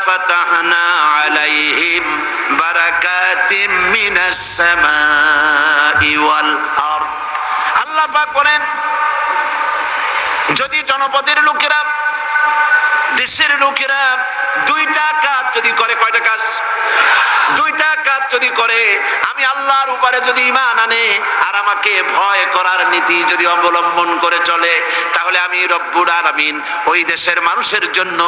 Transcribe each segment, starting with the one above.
লাফাতাহনা আলাইহিম বারাকাতিম মিনাস সামাই ওয়াল আরদ। আল্লাহ পাক বলেন, যদি জনপদের লোকেরা, দেশের লোকেরা দুইটা কাজ যদি করে, কয়টা কাজ? দুইটা কাজ যদি করে, আমি আল্লাহর উপরে যদি ঈমান আনে আর আমাকে ভয় করার নীতি যদি অবলম্বন করে চলে, তাহলে আমি রব্বুল আলামিন ওই দেশের মানুষের জন্য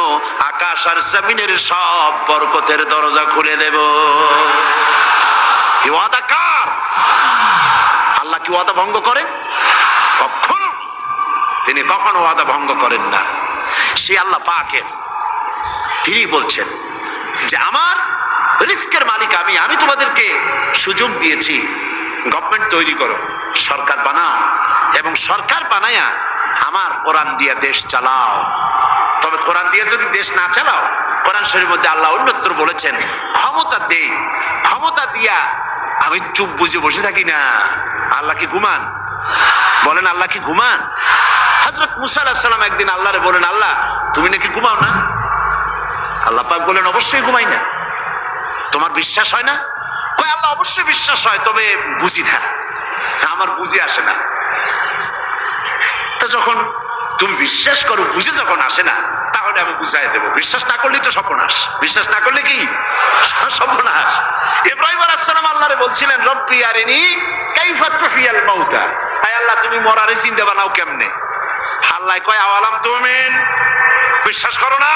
আকাশ আর জমিনের সব বরকতের দরজা খুলে দেব। কি ওয়াদা কার? আল্লাহ কি ওয়াদা ভঙ্গ করে? কখনো, তিনি কখনো ওয়াদা ভঙ্গ করেন না। সে আল্লাহ পাকের, তিনি বলছেন যে আমার রিস্কের মালিক আমি, আমি তোমাদেরকে সুযোগ দিয়েছি, গভর্নমেন্ট তৈরি করো, সরকার বানাও, এবং সরকার বানায়া আমার কোরআন দিয়ে দেশ চালাও। তবে কোরআন দিয়ে যদি দেশ না চালাও, কোরআন শরীফের মধ্যে আল্লাহ অন্যত্র বলেছেন ক্ষমতা দেই, ক্ষমতা দিয়া আমি চুপ বুঝে বসে থাকি না। আল্লাহ কি ঘুমান? বলেন আল্লাহ কি ঘুমান? হযরত মুসা আলাইহিস সালাম একদিন আল্লাহরে বলেন, আল্লাহ তুমি নাকি ঘুমাও না? আল্লাহ পাক বলেন, অবশ্যই ঘুমাই না। তোমার বিশ্বাস হয় না? কয় আল্লাহ অবশ্যই বিশ্বাস হয়, তবে বুঝি না, আমার বুঝে আসে না। তো যখন তুমি বিশ্বাস করো, বুঝে যখন আসে না, তাহলে আমি বুঝাই দেবো। বিশ্বাস না করলে তো সর্বনাশ, বিশ্বাস না করলে কি সর্বনাশ। ইব্রাহিম আলাইহিস সালাম আল্লাহরে বলছিলেন, রব্বি আরিনি কাইফা তুহিয়াল মাউতা, হায় আল্লাহ তুমি মরারে জিন্দা বানাও কেমনে? আল্লাহ কয় আওয়ালাম তুমিন, বিশ্বাস করো না?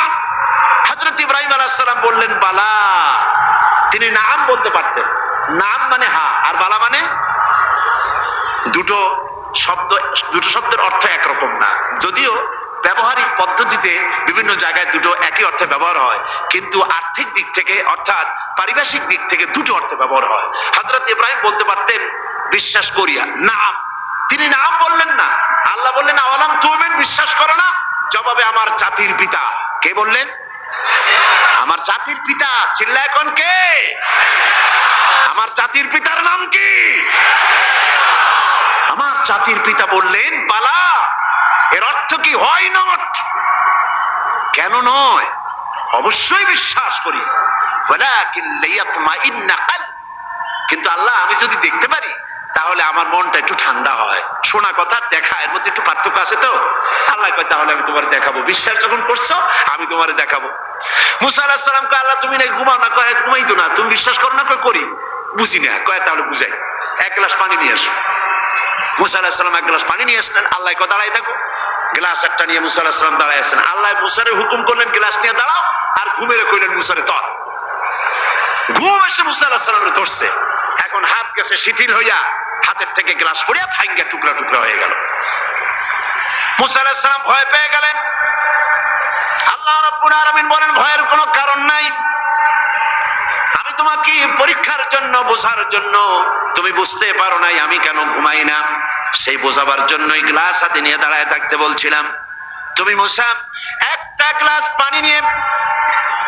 হযরত ইব্রাহিম আলাইহিস সালাম বললেন বালা। তিনি নাম বলতে পারতেন, নাম মানে হা, আর বালা মানে দুটো শব্দ, দুটো শব্দের অর্থ একরকম না। যদিও ব্যবহারিক পদ্ধতিতে বিভিন্ন জায়গায় দুটো একই অর্থে ব্যবহার হয়, কিন্তু আর্থিক দিক থেকে অর্থাৎ পারিভাষিক দিক থেকে দুটো অর্থে ব্যবহার হয়। হযরত ইব্রাহিম বলতে পারতেন বিশ্বাস করিয়া, নাম। তিনি নাম বললেন না। আল্লাহ বললেন আওয়ালাম তুমিন, বিশ্বাস করো না? জবাবে আমার জাতির পিতা, কে বললেন? আমার জাতির পিতা। চিল্লায় এখন কে? আমার জাতির পিতার নাম কি? আমার জাতির পিতা বললেন বালা। এর অর্থ কি? হয় নট, কেন নয়, অবশ্যই বিশ্বাস করি। ওয়ালাকিন লিয়াতমাইন্না কলবি, কিন্তু আল্লাহ আমি যদি দেখতে পারি তাহলে আমার মনটা একটু ঠান্ডা হয়। শোনা কথা দেখা, এর মধ্যে একটু পার্থক্য আছে তো। আল্লাহ কয় তাহলে আমি তোমার দেখাবো, বিশ্বাস যখন করছো আমি তোমারে দেখাবো। মুসা আলাইহিস সালাম কয় আল্লাহ তুমি নাকি ঘুমাও না? কয় ঘুমাই তো না। তুমি বিশ্বাস করো না? কয় করি। বুঝি না। কয় তাহলে বুঝাই, এক গ্লাস পানি নিয়ে আসো। মুসা আলাইহিস সালাম এক গ্লাস পানি নিয়ে আসলেন। আল্লাহ কয় দাঁড়াই থাকো। গ্লাস একটা নিয়ে মুসা আলাইহিস সালাম দাঁড়ায় আছেন। আল্লাহ মুসারে হুকুম করলেন গ্লাস নিয়ে দাঁড়াও, আর ঘুমেরে কইলেন মুসারে ধর। ঘুম এসে মুসা আলাইহিস সালামের ধরছে। এখন হাত গেছে শিথিল হইয়া, হাতের থেকে গ্লাস পড়িয়া ভাঙ্গা টুকরা টুকরা হয়ে গেল। মুসা আলাইহিস সালাম ভয় পেয়ে গেলেন। আল্লাহ রাব্বুল আলামিন বলেন ভয়ের কোনো কারণ নাই, আমি তোমাকে পরীক্ষার জন্য, বোঝার জন্য, তুমি বুঝতে পারো নাই আমি কেন ঘুমাই না, সেই বোঝাবার জন্যই গ্লাস হাতে নিয়ে দাঁড়ায় থাকতে বলছিলাম। তুমি মুসা একটা গ্লাস পানি নিয়ে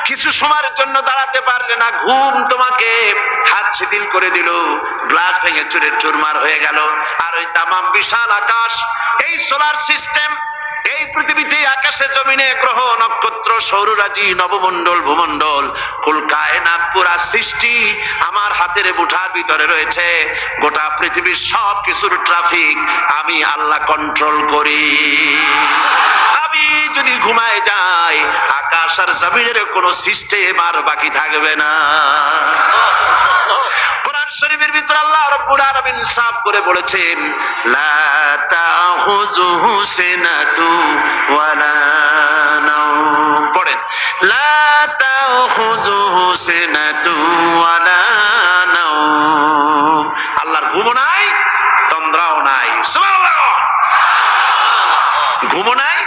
কিছু সময়ের জন্য দাঁড়াতে পারলে না, ঘুম তোমাকে হাত শিথিল করে দিল, গ্লাস ভেঙে চুরে চুরমার হয়ে গেল। আর ওই তামাম বিশাল আকাশ, এই সোলার সিস্টেম, এই পৃথিবীতে আকাশে জমিনে গ্রহ নক্ষত্র সৌররাজি নবমণ্ডল ভূমণ্ডল কুল কায়নাত পুরা সৃষ্টি আমার হাতের মুঠার ভিতরে রয়েছে। গোটা পৃথিবীর সব কিছুর ট্রাফিক আমি আল্লাহ কন্ট্রোল করি। আমি যদি ঘুমায় যাই আকাশ আর জমিনের কোনো সিস্টেম আর বাকি থাকবে না। কোরআন শরীফের ভিতরে আল্লাহ রাব্বুল আলামিন সাফ করে বলেছেন লা তাখুযুহু সিনাতু ওয়ালা নাওম। পড়েন লা তাখুযুহু সিনাতু ওয়ালা নাওম। আল্লাহর ঘুমও নাই, তন্দ্রাও নাই। সুবহানাল্লাহ। ঘুমও নাই,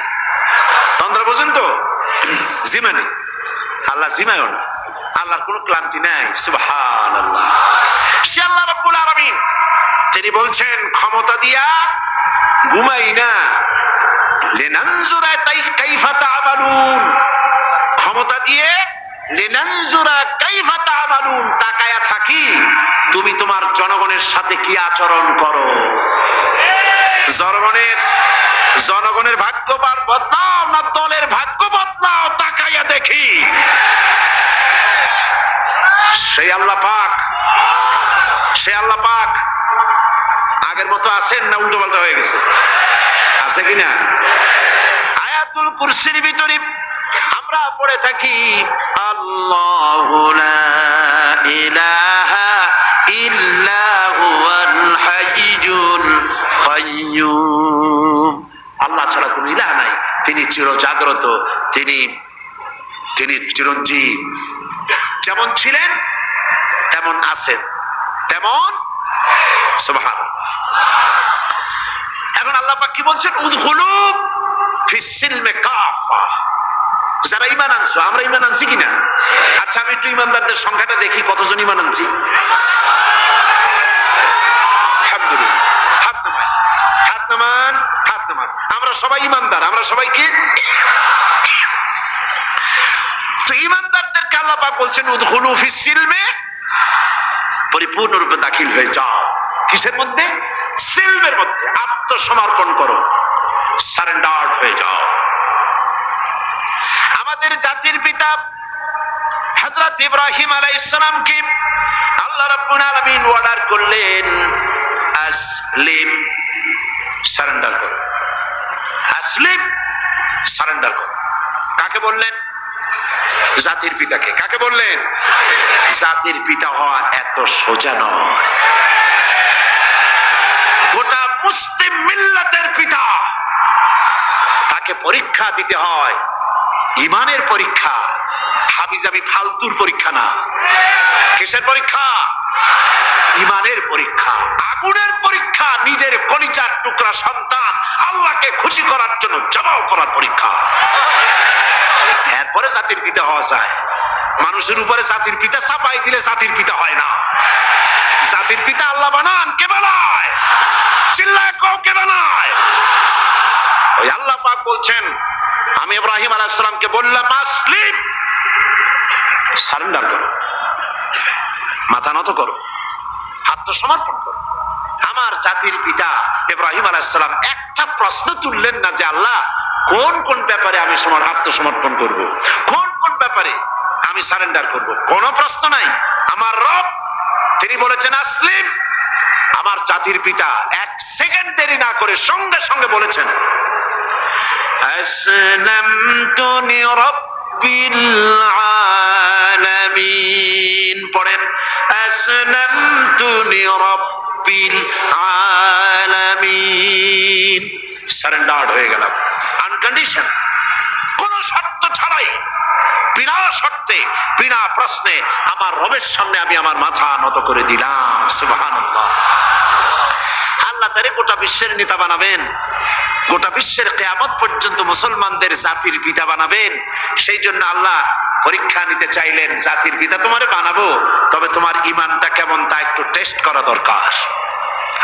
তন্দ্রা বোঝেন তো? জিমানি, আল্লাহ জিমায়ও না, আল্লাহর কোনো ক্লান্তি নাই। সুবহানাল্লাহ। সে আল্লাহ রাব্বুল আলামিন, তিনি বলছেন ক্ষমতা দিয়া ঘুমাই না, লিনানজুরা কাইফা তা'মালুন, ক্ষমতা দিয়ে লিনানজুরা কাইফা তা'মালুন, তাকায়া থাকি তুমি তোমার জনগণের সাথে কি আচরণ করো। জনগণের ভাগ্য বদলাও না দলের ভাগ্য বদলাও, তাকাইয়া দেখি। সেই আল্লাহ পাক, সে আল্লাহ পাক আগের মতো আছেন না উল্টো পাল্টা হয়ে গেছে? আছে কিনা? আয়াতুল কুরসির ভিতরে আমরা পড়ে থাকি আল্লাহু লা ইলাহা ইল্লা হুয়াল হাইয়ুল কাইয়্যুম। আল্লাহ ছাড়া কোনো ইলাহ নাই, তিনি চিরজাগ্রত, তিনি চিরঞ্জীব। যেমন ছিলেন তেমন আছেন, তেমন সুবহানাল্লাহ। এখন আল্লাহ পাক কি বলছেন? উদখুলু ফিস সিলমে কাফা। যারা ঈমান আনছো, আমরা ঈমান আনছি কিনা? আচ্ছা, আমি একটু ঈমানদারদের সংখ্যাটা দেখি, কতজন ঈমান আনছি। আলহামদুলিল্লাহ, হাত নামান, হাত নামান, হাত নামান। আমরা সবাই ঈমানদার, আমরা সবাই কি? তো ঈমানদারদেরকে আল্লাহ পাক বলছেন উদখুলু ফিস সিলমে, পরিপূর্ণরূপে দাখিল হয়ে যাও। কিসের মধ্যে? সিলমের মধ্যে। আত্মসমর্পণ করো, সারেন্ডার হয়ে যাও। আমাদের জাতির পিতা হযরত ইব্রাহিম আলাইহিস সালামকে আল্লাহ রাব্বুল আলামিন অর্ডার করলেন আসলিম, সারেন্ডার করো। আসলিম, সারেন্ডার করো। কাকে বললেন? জাতির পিতাকে। কাকে বললেন? জাতির পিতা হওয়া এত সোজা নয়। গোটা মুসলিম মিল্লাতের পিতা, তাকে পরীক্ষা দিতে হয়, ইমানের পরীক্ষা, হাবিজাবি ফালতুর পরীক্ষা না। কিসের পরীক্ষা? ইমানের পরীক্ষা, আগুনের পরীক্ষা। নিজের কলিজার টুকরা সন্তান আল্লাহকে খুশি করার জন্য জবাব করার পরীক্ষা। এরপরে জাতির পিতা হওয়া যায়। মানুষের উপরে জাতির পিতা চাপাই দিলে জাতির পিতা হয় না। জাতির পিতা আল্লাহ বানান, কে বানায়? চিল্লায় কও, কে বানায়? ওই আল্লাহ পাক বলছেন, আমি ইব্রাহিম আলাইহিস সালামকে বললাম আসলিম, সারেন্ডার করো, মাথা নত করো, আত্মসমর্পণ করো। আমার জাতির পিতা ইব্রাহিম আলাইহিস সালাম একটা প্রশ্ন তুললেন না যে আল্লাহ কোন কোন ব্যাপারে আমি আত্মসমর্পণ করব, কোন কোন ব্যাপারে আমি সারেন্ডার করব, কোনো প্রশ্ন নাই। আমার রব তিনি বলেছেন আসলিম। আমার জাতির পিতা এক সেকেন্ড দেরি না করে সঙ্গে সঙ্গে বলেছেন আসলামতু লিরাব্বিল আলামিন। পড়েন আসলামতু লিরাব্বিল আলামিন। সারেন্ডার্ড হয়ে গেলাম, আনকন্ডিশন, কোন শর্ত ছাড়াই, বিনা শর্তে, বিনা প্রশ্নে আমার রবের সামনে আমি আমার মাথা নত করে দিলাম। সুবহানাল্লাহ। আল্লাহ তারে গোটা বিশ্বের নেতা বানাবেন, গোটা বিশ্বের কিয়ামত পর্যন্ত মুসলমানদের জাতির পিতা বানাবেন। সেই জন্য আল্লাহ পরীক্ষা নিতে চাইলেন, জাতির পিতা তোমারে বানাবো, তবে তোমার ঈমানটা কেমন তা একটু টেস্ট করা দরকার।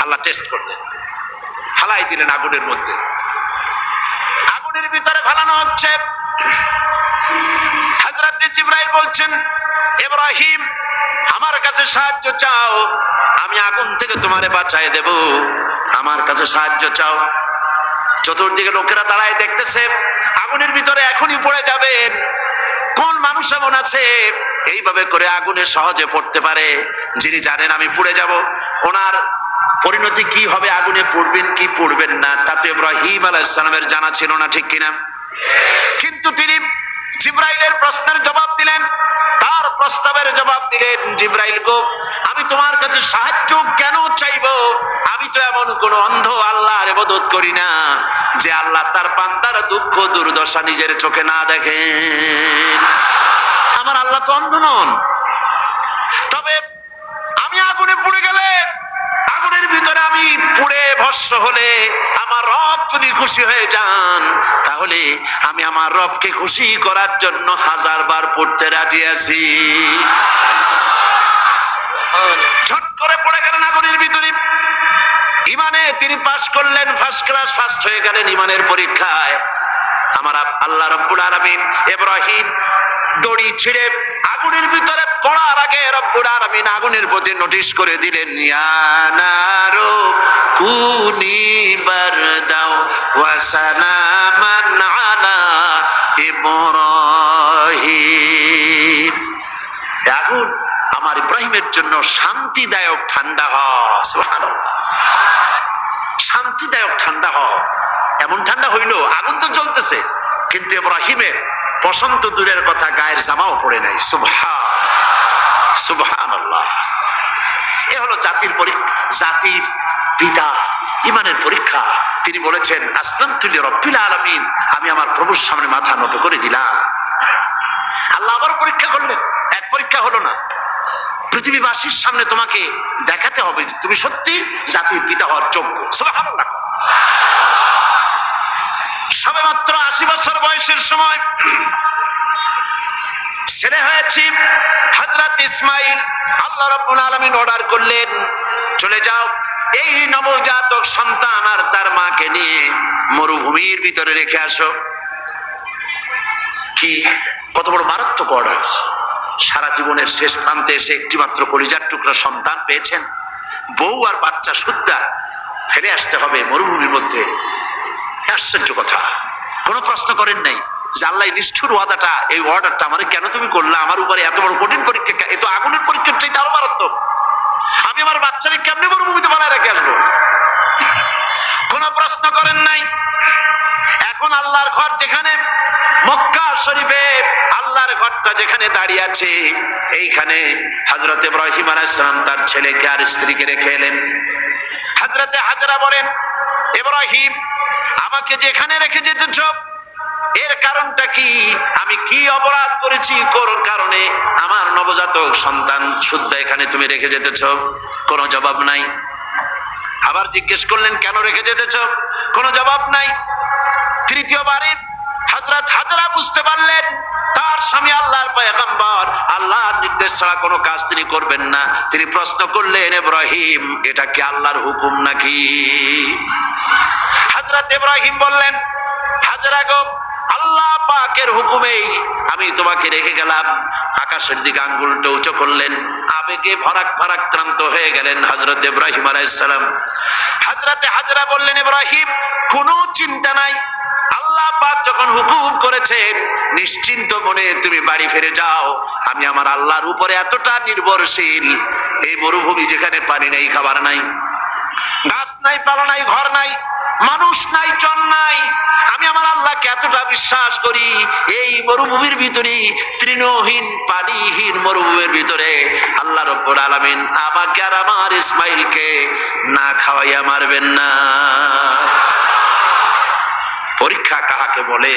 আল্লাহ টেস্ট করলেন, ফালাই দিলেন আগুনের মধ্যে। আগুনের ভিতরে ফালানো হচ্ছে। হযরত জিবরাইল বলছেন ইব্রাহিম আমার কাছে সাহায্য চাও, আমি আগুন থেকে তোমারে বাঁচায় দেব, আমার কাছে সাহায্য চাও। চতুর্দিকে লোকেরা দাঁড়ায় দেখতেছে, আগুনের ভিতরে এখনই পড়ে যাবেন। কোন মানুষ এমন আছে এইভাবে করে আগুনে সহজে পড়তে পারে, যিনি জানেন আমি পুড়ে যাব, ওনার পরিণতি কি হবে, আগুনে পড়বেন কি পড়বেন না, তা তো ইব্রাহিম আলাইহিস সালামের জানা ছিল না, ঠিক কিনা? কিন্তু তিনি জিবরাইলের প্রশ্নের জবাব দিলেন, তার প্রস্তাবের জবাব দিলেন। জিবরাইল গো, আমি তোমার কাছে সাহায্য কেন চাইবো? আমি তো এমন কোন অন্ধ আল্লাহর ইবাদত করি না যে আল্লাহ তার বান্দার দুঃখ দুর্দশা নিজের চোখে না দেখেন। আমার আল্লাহ তো অন্ধ নন। তবে আমি আগুনে পুড়ে গেলে, আগুনের ভিতরে আমি পুড়ে ভস্ম হলে আমার রব যদি খুশি হয়ে যান, তাহলে আমি আমার রবকে খুশি করার জন্য 1000 বার পড়তে রাজি আছি। ঝট করে পড়ে গেলেন আগুনের ভিতরে। ইমানে তিনি পাশ করলেন, ফার্স্ট ক্লাস, ফার্স্ট হয়ে গেলেন ইমানের পরীক্ষায়। আমার আল্লাহ রাব্বুল আলামিন ইব্রাহিম দড়ি ছিঁড়ে আগুনের ভিতরে পড়ার আগে রব্বুল আলামিন আগুনের প্রতি নোটিশ করে দিলেন, ইয়া নারু কুনি বারদাও ওয়া সালামান আলা ইব্রাহিম। আগুন, আমার আমার ইব্রাহিমের জন্য শান্তিদায়ক ঠান্ডা হ। সুবহানাল্লাহ। শান্তিদায়ক ঠান্ডা হ। এমন ঠান্ডা হইল, আগুন তো জ্বলতেছে, কিন্তু ইব্রাহিমের বসন্ত দূরের কথা, গায়ের জামাও পড়ে নাই। সুবহানাল্লাহ। এ হলো জাতির জাতির পিতা, ইমানের পরীক্ষা। তিনি বলেছেন আসলামতু লিরাব্বিল আলামিন, আমি আমার প্রভুর সামনে মাথা নত করে দিলাম। আল্লাহ আবার পরীক্ষা করলেন, এক পরীক্ষা হলো না, পৃথিবীবাসীর সামনে তোমাকে দেখাতে হবে যে তুমি সত্যি জাতির পিতা হওয়ার যোগ্য। সুবহানাল্লাহ। সবে মাত্র 80 বছর বয়সের সময় ছেলে হয়েছে হযরত ইসমাইল। আল্লাহ রাব্বুল আলামিন অর্ডার করলেন, চলে যাও এই নবজাতক সন্তান আর তার মাকে নিয়ে মরুভূমির ভিতরে রেখে আসো। কি কত বড় মারাত্মক অর্ডার! সারা জীবনের শেষ প্রান্তে এসে একটি মাত্র কলিজার টুকরা সন্তান পেয়েছেন, বউ আর বাচ্চা সুদ্ধা ফেলে আসতে হবে মরুভূমির মধ্যে। আশ্চর্য কথা। কোনো প্রশ্ন করেন নাই যে আল্লাহ নিষ্ঠুর ওয়াদাটা, এই অর্ডারটা আমার কেন তুমি করলে? আমার উপরে এত বড় কঠিন পরীক্ষা, এ তো আগুনের পরীক্ষার চাইতে আরো মারাত্মক। আমি আমার বাচ্চাকে কেমনে মরুভূমিতে বানায় রেখে আসবো? কোন প্রশ্ন করেন নাই। এখন আল্লাহর ঘর যেখানে, মক্কা শরীফে আল্লাহর ঘরটা যেখানে দাঁড়িয়ে আছে, এইখানে হযরত ইব্রাহিম আলাইহিস সালাম তার ছেলেকে আর স্ত্রীকে রেখে এলেন। হযরতে হাজরা বলেন, ইব্রাহিম আমাকে যেখানে রেখে যেতেছ এর কারণটা কি? আমি কি অপরাধ করেছি কোন কারণে আমার নবজাতক সন্তান শুদ্ধ এখানে তুমি রেখে যেতেছ? কোনো জবাব নাই। আবার জিজ্ঞেস করলেন, কেন রেখে যেতেছ? কোনো জবাব নাই। তৃতীয়বারে হযরত হাজরা বুঝতে পারলেন তার স্বামী আল্লাহর পয়গম্বর, আল্লাহর নির্দেশ ছাড়া কোনো কাজ তিনি করবেন না। তিনি প্রশ্ন করলেন, ইব্রাহিম এটা কি আল্লাহর হুকুম নাকি? হযরত ইব্রাহিম বললেন, হাজরা গো, আল্লাহ পাকের হুকুমেই আমি তোমাকে রেখে গেলাম। আকাশের দিকে আঙ্গুলটা উঁচু করলেন, আবেগে ভারাক্রান্ত হয়ে গেলেন হযরত ইব্রাহিম আলাইহিস সালাম। হযরতে হাজরা বললেন, ইব্রাহিম কোনো চিন্তা নাই, আল্লাহ পাক যখন হুকুম করেছেন নিশ্চিন্ত মনে তুমি বাড়ি ফিরে যাও। আমি আমার আল্লাহর উপরে এতটা নির্ভরশীল, এই মরুভূমি যেখানে পানি নেই, খাবার নাই, গাছ নাই, পালা নাই, ঘর নাই, মানুষ নাই, জন নাই, আমি আমার আল্লাহকে এতটা বিশ্বাস করি, এই মরুভূমির ভিতরে, তৃণহীন পানিহীন মরুভূমির ভিতরে আল্লাহ রাব্বুল আলামিন আমাকে আর আমার ইসমাইলকে না খাওয়াইয়া মারবেন না। পরীক্ষা কাহাকে বলে?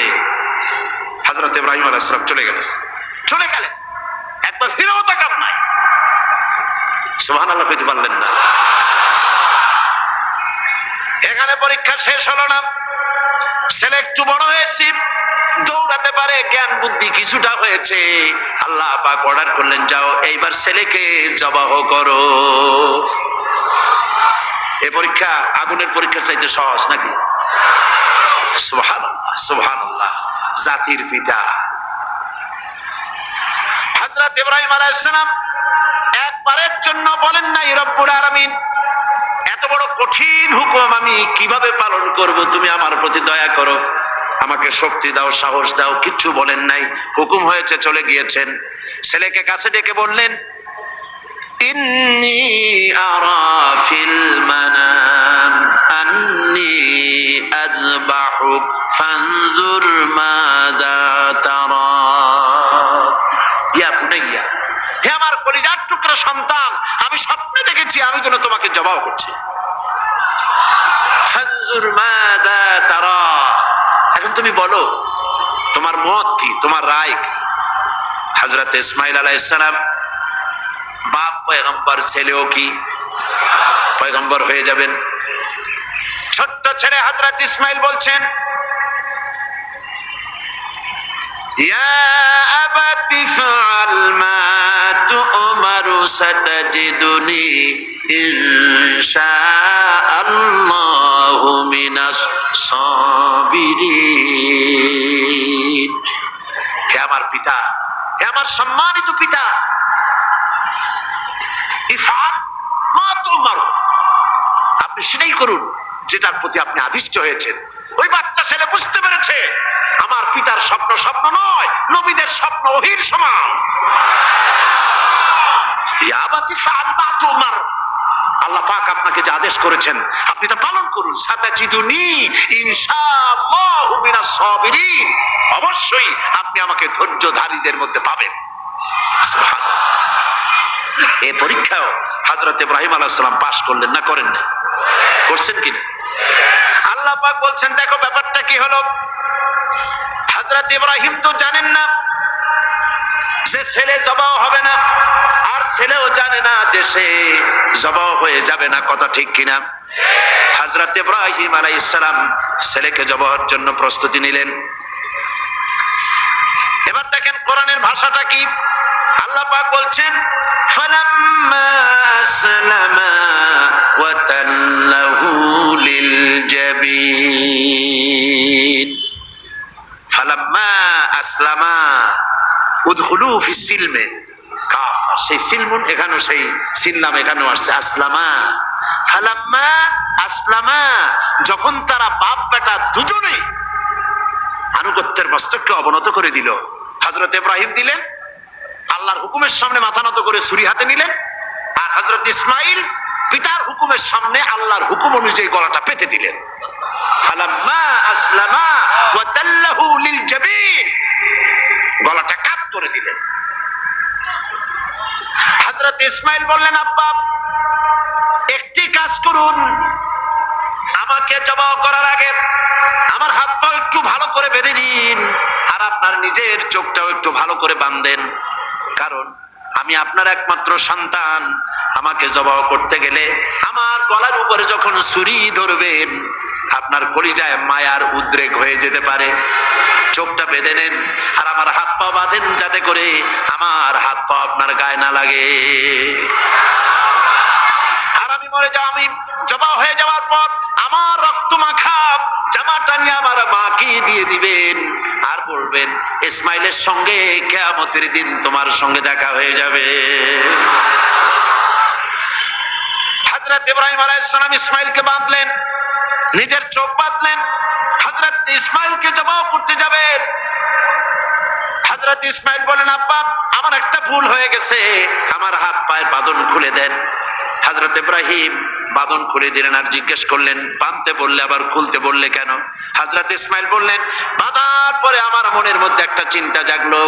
হযরত ইব্রাহিম আলাইহিস সালাম চলে গেলেন, একবার ফিরেও তাকান নাই। সুবহানাল্লাহ কইতে পারলেন না। এখানে পরীক্ষা শেষ হলো না। ছেলে একটু বড় হয়েছে, দৌড়াতে পারে, জ্ঞান বুদ্ধি কিছুটা হয়েছে। আল্লাহ পাক অর্ডার করলেন, যাও এইবার ছেলেকে জবাহ করো। এই পরীক্ষা আগুনের পরীক্ষার চাইতে সহজ নাকি? সুবহানাল্লাহ, সুবহানাল্লাহ। জাতির পিতা হযরত ইব্রাহিম আলাইহিস সালাম একবারের জন্য বলেন নাই, রব্বুল আলামিন এত বড় কঠিন হুকুম আমি কিভাবে পালন করব, তুমি আমার প্রতি দয়া করো, আমাকে শক্তি দাও, সাহস দাও। কিচ্ছু বলেন নাই। হুকুম হয়েছে, চলে গিয়েছেন। ছেলেকে কাছে ডেকে বললেন, ইন্নী আরা ফিল মানাম আন্নী আযবাহুক ফানজুর মাযা তারা। ইয়া বুনাইয়া, হে আমার কলিজার টুকরা সন্তান, আমি স্বপ্নে দেখেছি আমি যেন তোমাকে জবাহ করছি। ফানজুর মাযা তারা, এখন তুমি বলো তোমার মত কি, তোমার রায় কি? হযরত ইসমাইল আলাইহিস সালাম বাপ পয়গম্বর, ছেলেও কি পয়গম্বর হয়ে যাবেন। ছোট্ট ছেলে হযরত ইসমাইল বলছেন, ইয়া আবাতি ফাআল মা তু'মারু সাতাজিদুনি ইনশাআল্লাহু মিনাস সাবিরিন। হে আমার পিতা, হে আমার সম্মানিত পিতা, ইফআল মা তু'মারু, আপনি সেটাই করুন যেটার প্রতি আপনি আদিষ্ট হয়েছেন। ওই বাচ্চা ছেলে বুঝতে পেরেছে আমার পিতার স্বপ্ন স্বপ্ন নয়, নবীদের স্বপ্ন ওহীর সমান। ইয়া আবাতি ফাআল মা তুমার, আল্লাহ পাক আপনাকে যে আদেশ করেছেন আপনি তা পালন করুন। সাতাজিদুনি ইনশাআল্লাহু মিনাস সাবিরিন, অবশ্যই আপনি আমাকে ধৈর্যধারীদের মধ্যে পাবেন। সুবহানাল্লাহ। এই পরীক্ষাও হযরত ইব্রাহিম আলাইহিস সালাম পাশ করলেন না করেন না? করছেন কিনা? আল্লাহ পাক বলছেন দেখো ব্যাপারটা কি হলো। হযরত ইব্রাহিম তো জানেন না যে ছেলে জবাহ হবে না, আর ছেলেও জানে না যে সে জবাহ হয়ে যাবে না, কথা ঠিক কিনা? হযরত ইব্রাহিম আলাইহিস সালাম ছেলেকে জবাহের জন্য প্রস্তুতি নিলেন। এবার দেখেন কোরআনের ভাষাটা কি। আল্লাহ পাক বলছেন ফালাম্মা আসলামা ওয়া তাল্লাহু লিল জাবিন, ফালাম্মা আসলামা উদখুলু ফিস সিলমে কাফ, সেই সিলমুন এখানেও সেই সিললাম এখানেও আসছে আসলামা। ফালাম্মা আসলামা, যখন তারা বাপ বেটা দুজনেই আনুগত্যের মস্তককে অবনত করে দিল। হযরত ইব্রাহিম দিলেন, আল্লাহর হুকুমের সামনে মাথা নত করে ছুরি হাতে নিলেন, আর হযরত ইসমাইল পিতার হুকুমের সামনে আল্লাহর হুকুম অনুযায়ী গলাটা পেতে দিলেন। ফালাম্মা আসলামা ওয়া তাল্লাহু লিল জাবিন, গলাটা কাট করে দিলেন। হযরত ইসমাইল বললেন আব্বা একটি কাজ করুন, আমাকে জবাহ করার আগে আমার হাত পা একটু ভালো করে বেঁধে নিন, আর আপনার নিজের চোখটাও একটু ভালো করে বাঁধেন, কারণ আমি আপনার একমাত্র সন্তান। আমাকে জবাহ করতে গেলে আমার গলার উপরে যখন ছুরি ধরবেন আপনার কলিজায় মায়ার উদ্রেক হয়ে যেতে পারে। চোখটা বেঁধে নেন আর আমার হাত পা বাঁধেন, যাতে করে আমার হাত পা আপনার গায়ে না লাগে। আর আমি মরে যাও, আমি জবাহ হয়ে যাওয়ার পর আমার রক্ত মাখা জামাটা নিয়ে আমার মাকে দিয়ে দিবেন, আর বলবেন ইসমাইলের সঙ্গে কিয়ামতের দিন তোমার সঙ্গে দেখা হয়ে যাবে। হযরত ইব্রাহিম আলাইহিস সালাম ইসমাইলকে বাঁধলেন, নিজের চোখ বাঁধলেন, হযরত ইসমাইলকে জবাহ করতে যাবেন। হযরত ইসমাইল বলেন আব্বা আমার একটা ভুল হয়ে গেছে, আমার হাত পায়ের বাঁধন খুলে দেন। হযরত ইব্রাহিম বাঁধন খুলে দিলেন, আর জিজ্ঞেস করলেন বাঁধতে বললে আবার খুলতে বললে কেন? হযরত ইসমাইল বললেন বাঁধার পরে আমার মনের মধ্যে একটা চিন্তা জাগলো,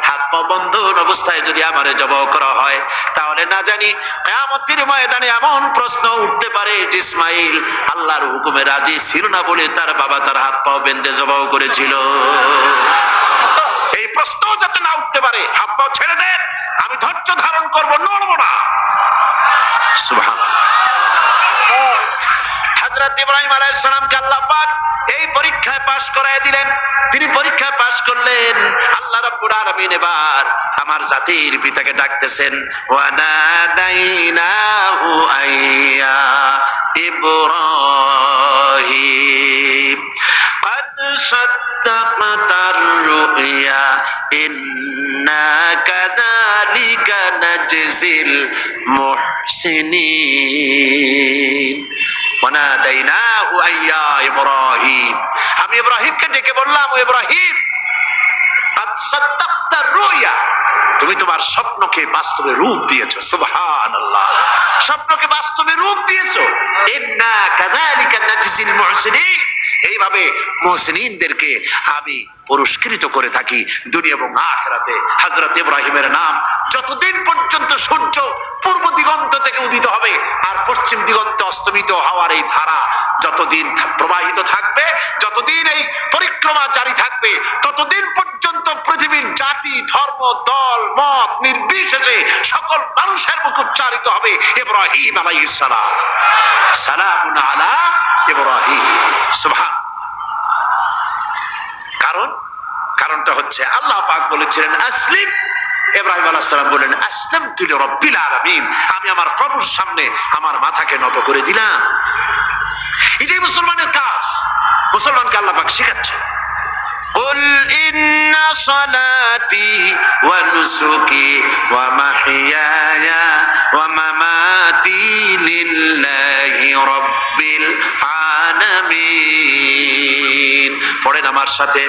হাত পা বন্ধন অবস্থায় যদি আমারে জবাহ করা হয় তাহলে না জানি কিয়ামতের ময়দানে এমন প্রশ্ন উঠতে পারে যে ইসমাইল আল্লাহর হুকুমে রাজি ছিল না বলে তার বাবা তার হাত পা বেঁধে জবাহ করেছিল। এই প্রশ্ন যাতে না উঠতে পারে হাত পা ছেড়ে দেন, আমি ধৈর্য ধারণ করবো, নড়ব না। সুবহানাল্লাহ। হযরত ইব্রাহিম আলাইহিস সালামকে আল্লাহ পাক এই পরীক্ষায় পাশ করায় দিলেন। তিনি পরীক্ষায় পাশ করলেন। আল্লাহ রাব্বুল আলামিন এবার আমার জাতির পিতাকে ডাকতেছেন, ওয়া নাদাইনাহু আইয়া ইব্রাহিম قد صدقت الرؤيا إنا كذلك نجزي المحسنين وناديناه أن يا إبراهيم, আমি ইব্রাহিমকে ডেকে বললাম ও ইব্রাহিম قد صدقت الرؤيا, তুমি তোমার স্বপ্নকে বাস্তবে রূপ দিয়েছো। সুবহানাল্লাহ, স্বপ্নকে বাস্তবে রূপ দিয়েছো। ইন্না কাযালিকা নাজজিল মুহসিনিন, এইভাবে মুহসিনিনদেরকে আমি পুরস্কৃত করে থাকি দুনিয়া এবং আখিরাতে। হযরত ইব্রাহিমের নাম যতদিন পর্যন্ত সূর্য পূর্ব দিগন্ত থেকে উদিত হবে আর পশ্চিম দিগন্তে অস্তমিত হওয়ার এই ধারা যতদিন প্রবাহিত থাকবে, যতদিন এই পরিক্রমা জারি থাকবে, ততদিন পর্যন্ত পৃথিবীর জাতি ধর্ম দল মত নির্বিশেষে সকল মানুষের মুখে উচ্চারিত হবে ইব্রাহিম আলাইহিস সালাম, সালামুন আলা ইব্রাহিম। সুবহান। কারণটা হচ্ছে আল্লাহ পাক বলেছিলেন আসলিম, ইব্রাহিম আলাইহিস সালাম বলেন আসলামতু লিরাব্বিল আলামিন, আমি আমার প্রভুর সামনে আমার মাথাকে নত করে দিলাম। এটাই মুসলমানের কাজ, মুসলমানকে আল্লাহ পাক শেখাচ্ছেন। قل إن صلاتي ونسكي ومحياي ومماتي لله رب العالمين, পড়েন আমার সাথে,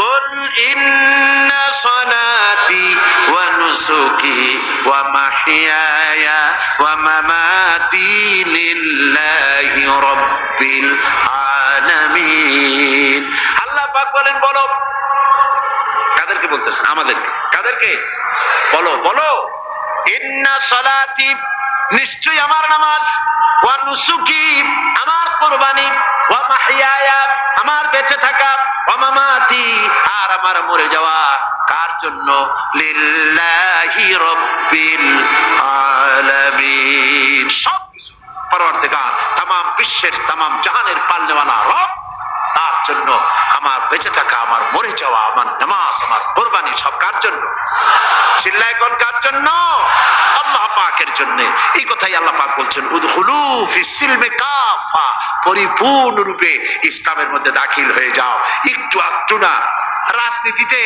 قل ইন্না সালাতি ওয়া নুসুকি ওয়া মাহইয়ায়া ওয়া মামাতি লিল্লাহি রাব্বিল আলামিন। আল্লাহ পাক বলেন, বলো। কাদেরকে বলতেছেন? আমাদেরকে। কাদেরকে? বলো বলো। ইন্না সালাতি, নিশ্চয়ই আমার নামাজ, ওয়া নুসুকি, আমার কুরবানি, ওয়া মাহইয়ায়া, আমার বেঁচে থাকা, ওয়া মামাতি, আর আমার মরে যাওয়া কার জন্য? লিল্লাহি রাব্বিল আলামিন। সব কিছু পরওয়ারদিগার, তামাম বিশ্বের, তামাম জাহানের পালনেওয়ালা রব, তার জন্য আমার বেঁচে থাকা, আমার মরে যাওয়া, আমার নামাজ, আমার কুরবানি সব কার জন্য? চিল্লায় কোন কার জন্য? আল্লাহ পাকের জন্য। এই কথাই আল্লাহ পাক বলছেন, উদখুলু ফিস সিলমি কাফা, পরিপূর্ণ রূপে ইসলামের মধ্যে দাখিল হয়ে যাও। একটু আধটু না। রাজনীতিতে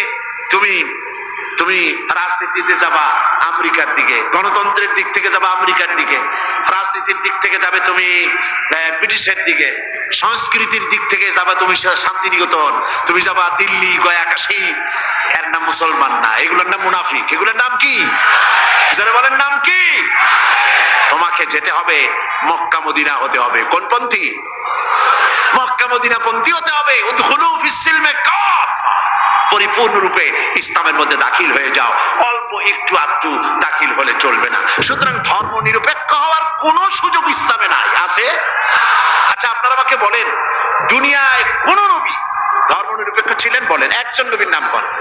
তুমি রাজনীতিতে যাবা আমেরিকার দিকে, গণতন্ত্রের দিক থেকে যাবা আমেরিকার দিকে, রাজনীতির দিক থেকে যাবে তুমি ব্রিটিশের দিকে, সংস্কৃতির দিক থেকে যাবা তুমি শান্তিনিকেতন, তুমি যাবা দিল্লি, গয়া, কাশী। এর নাম মুসলমান না, এগুলোর নাম মুনাফিক। এগুলোর নাম কি? যারা বলেন নাম কি? তোমাকে যেতে হবে মক্কা মদিনা হতে হবে। কোন পন্থী? মক্কা মদিনা পন্থী হতে হবে। উদখুলু ফিস সিলমি কাফা, পরিপূর্ণ রূপে ইসলামের মধ্যে দাখিল হয়ে যাও। অল্প একটু আধটু দাখিল হলে চলবে না। সুতরাং ধর্ম নিরপেক্ষ হওয়ার কোনো সুযোগ ইসলামে নাই। আছে? আচ্ছা, আপনারা আমাকে বলেন, দুনিয়ায় কোন নবী ধর্ম নিরপেক্ষ ছিলেন? বলেন একজন নবীর নাম বলেন।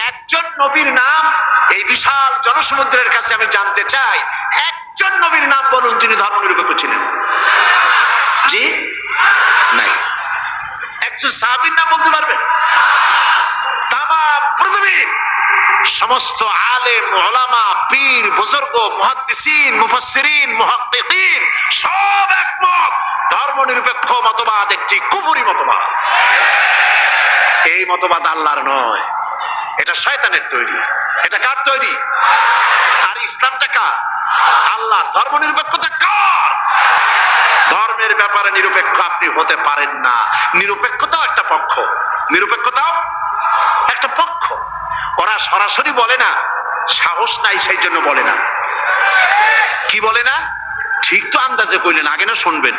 একজন নবীর নাম, এই বিশাল জনসমুদ্রের কাছে আমি জানতে চাই, একজন নবীর নাম বলুন যিনি ধর্ম নিরপেক্ষ ছিলেন। জি নাই। একজন সাহাবীর নাম বলতে পারবেন? তামাম পৃথিবীর সমস্ত আলেম, উলামা, পীর, বুজুর্গ, মুহাদ্দিসিন, মুফাসসিরিন, মুহাক্কিকিন সব একমত, ধর্ম নিরপেক্ষ মতবাদ একটি কুফরি মতবাদ। এই মতবাদ আল্লাহর নয়, এটা শয়তানের তৈরি। এটা কার তৈরি? আর ইসলামটা কার? আল্লাহর। ধর্ম নিরপেক্ষতা কার? ধর্মের ব্যাপারে নিরপেক্ষ আপনি হতে পারেন না। নিরপেক্ষতাও একটা পক্ষ, নিরপেক্ষতাও একটা পক্ষ। ওরা সরাসরি বলে না, সাহস নাই সেই জন্য বলে না। কি বলে না? ঠিক তো আন্দাজে কইলেন, আগে না শুনবেন।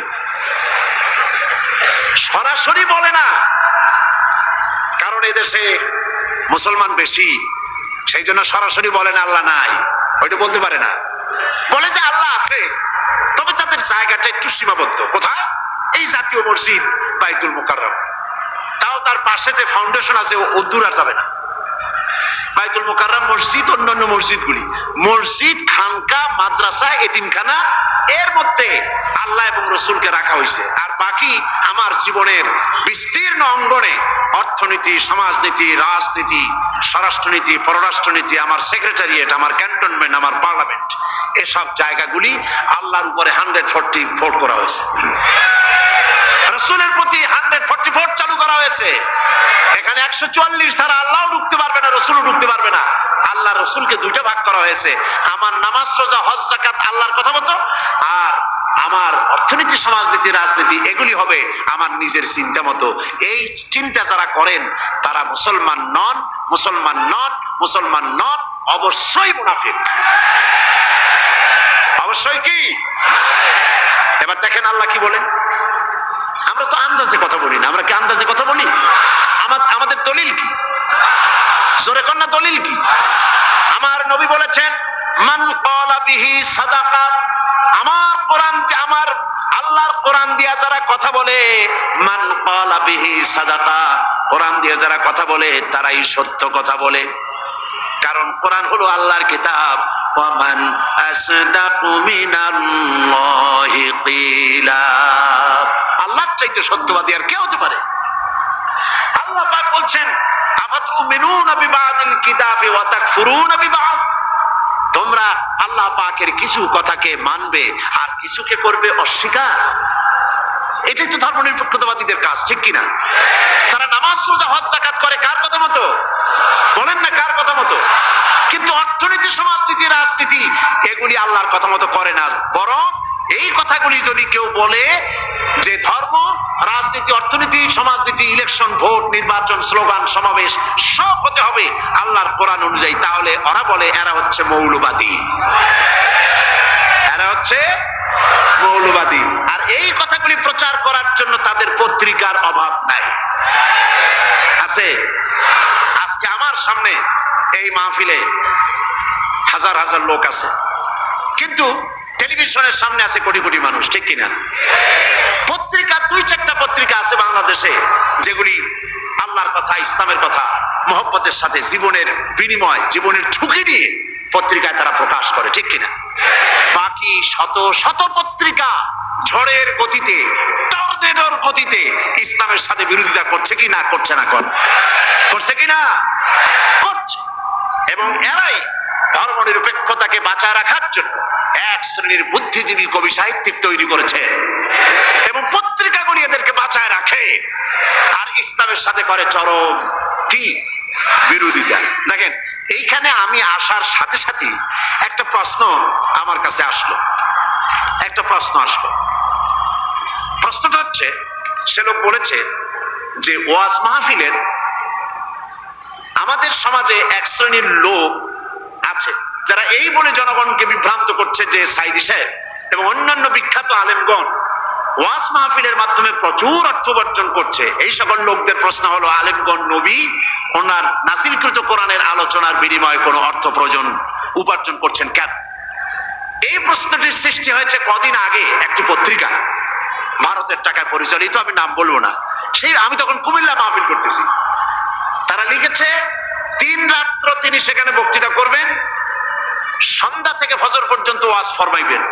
সরাসরি বলে না, কারণ এদেশে মুসলমান বেশি, সেই জন্য সরাসরি বলে না আল্লাহ নাই। ওইটা বলতে পারে না। বলে যে আল্লাহ আছে, তবে তাদের জায়গাটা একটু সীমাবদ্ধ। কোথায়? এই জাতীয় মসজিদ বাইতুল মুকাররম, তাও তার পাশে যে ফাউন্ডেশন আছে ও দূর আর যাবে না। বাইতুল মুকাররম মসজিদ, অন্যান্য মসজিদগুলি, মসজিদ, খানকা, মাদ্রাসা, এতিমখানা, এর মধ্যে আল্লাহ এবং রসুলকে রাখা হয়েছে। আর বাকি আমার জীবনের বিস্তীর্ণ অঙ্গনে অর্থনীতি, সমাজনীতি, রাজনীতি, স্বরাষ্ট্রনীতি, পররাষ্ট্রনীতি, আমার সেক্রেটারিয়েট, আমার ক্যান্টনমেন্ট, আমার পার্লামেন্ট, এসব জায়গাগুলি আল্লাহর উপরে 140 ভোট করা হয়েছে। রসুলের প্রতি 140 ভোট চালু করা হয়েছে। এখানে 144 ধারা, আল্লাহ ঢুকতে পারবে না, রসুলও ঢুকতে পারবে না। আল্লাহ রসুলকে দুইটা ভাগ করা হয়েছে। আমার নামাজ, রোজা, হজ, যাকাত আল্লাহর কথা মতো, আর আমার অর্থনীতি, সমাজনীতি, রাজনীতি এগুলি হবে আমার নিজের চিন্তা মতো। এই চিন্তা যারা করেন তারা মুসলমান নন, মুসলমান নন, মুসলমান নন, অবশ্যই মুনাফিক। অবশ্যই কি? এবার দেখেন আল্লাহ কি বলেন। আমরা তো আন্দাজে কথা বলি না। আমরা কি আন্দাজে কথা বলি? আমাদের দলিল কি? জোরে কন্যা দলিল কি? আমার নবী বলেছেন, মান ক্বালা বিহি সাদাকা, আমার কোরআন, আমার আল্লাহর কোরআন দিয়া যারা কথা বলে, মান ক্বালা বিহি সাদাকা, কোরআন দিয়ে যারা কথা বলে তারাই সত্য কথা বলে। কারণ কোরআন হলো আল্লাহর কিতাব। ওয়ামান আসদাকু মিনাল্লাহি কিলা, আল্লাহর চাইতে সত্যবাদী আর কে হতে পারে? আল্লাহ পাক বলছেন, আফাতুমিনুনা বিবাদিল কিতাবি ওয়া তাকফুরুনা বিবাদ, তোমরা আল্লাহ পাকের কিছু কথাকে মানবে আর কিছুকে করবে অস্বীকার। এটাই তো ধর্মনিরপেক্ষতাবাদীদের কাজ, ঠিক কিনা? তারা নামাজ, রোজা, হজ, যাকাত করে কার কথা মতো? বলেন না কার কথা মতো? কিন্তু অর্থনীতি, সমাজনীতি, রাজনীতি এগুলি আল্লাহর কথা মতো করে না। বরং এই কথাগুলি যদি কেউ বলে যে ধর্ম, রাজনীতি, অর্থনীতি, সমাজনীতি, ইলেকশন, ভোট, নির্বাচন, স্লোগান, সমাবেশ সব হতে হবে আল্লাহর কোরআন অনুযায়ী, তাহলে ওরা বলে এরা হচ্ছে মৌলবাদী, এরা হচ্ছে মৌলবাদী। আর এই কথাগুলি প্রচার করার জন্য তাদের পত্রিকার অভাব নাই, আছে। আজকে আমার সামনে এই মাহফিলে হাজার হাজার লোক আছে, কিন্তু টেলিভিশনের সামনে আছে কোটি কোটি মানুষ, ঠিক কিনা? পত্রিকা, দুই চারটা পত্রিকা আছে বাংলাদেশে যেগুলি আল্লাহর কথা, ইসলামের কথা মহব্বতের সাথে জীবনের বিনিময়, জীবনের ঝুঁকি নিয়ে পত্রিকায় তারা প্রকাশ করে, ঠিক কিনা? বাকি শত শত পত্রিকা ঝড়ের গতিতে, টর্নেডোর গতিতে ইসলামের সাথে বিরোধিতা করছে কি না, করছে না, করছে কি না, করছে। এবং এরাই ধর্মনিরপেক্ষতাকে বাঁচায় রাখার জন্য এক শ্রেণীর বুদ্ধিজীবী কবি সাহিত্যিক তৈরি করেছে এবং পত্রিকাগুলি এদেরকে বাঁচায় রাখে, আর ইসলামের সাথে করে চরম কি বিরোধিতা। দেখেন, এইখানে আমি আসার সাথে সাথে একটা প্রশ্ন আমার কাছে আসলো, একটা প্রশ্ন আসলো। প্রশ্নটা হচ্ছে, সে লোক বলেছে যে ওয়াজ মাহফিলের আমাদের সমাজে এক শ্রেণীর লোক আছে যারা এই বলে জনগণকে বিভ্রান্ত করছে যে সাইদি সাহেব এবং অন্যান্য বিখ্যাত আলেমগণ ওয়াজ মাহফিলের মাধ্যমে প্রচুর অর্থ উপার্জন করছে। এই সকল লোকদের প্রশ্ন হলো, আলেমগণ নবী ওনার নাযিলকৃত কোরআনের আলোচনার বিনিময়ে কোনো অর্থ উপার্জন করছেন কেন? এই প্রশ্নটির সৃষ্টি হয়েছে কদিন আগে একটি পত্রিকা, ভারতের টাকায় পরিচালিত, আমি নাম বলবো না। সেই আমি তখন কুমিল্লা মাহফিল করতেছি, তারা লিখেছে 3 রাত্র তিনি সেখানে বক্তৃতা করবেন, সন্ধ্যা থেকে ফজর পর্যন্ত ওয়াজ ফরমাইবেন।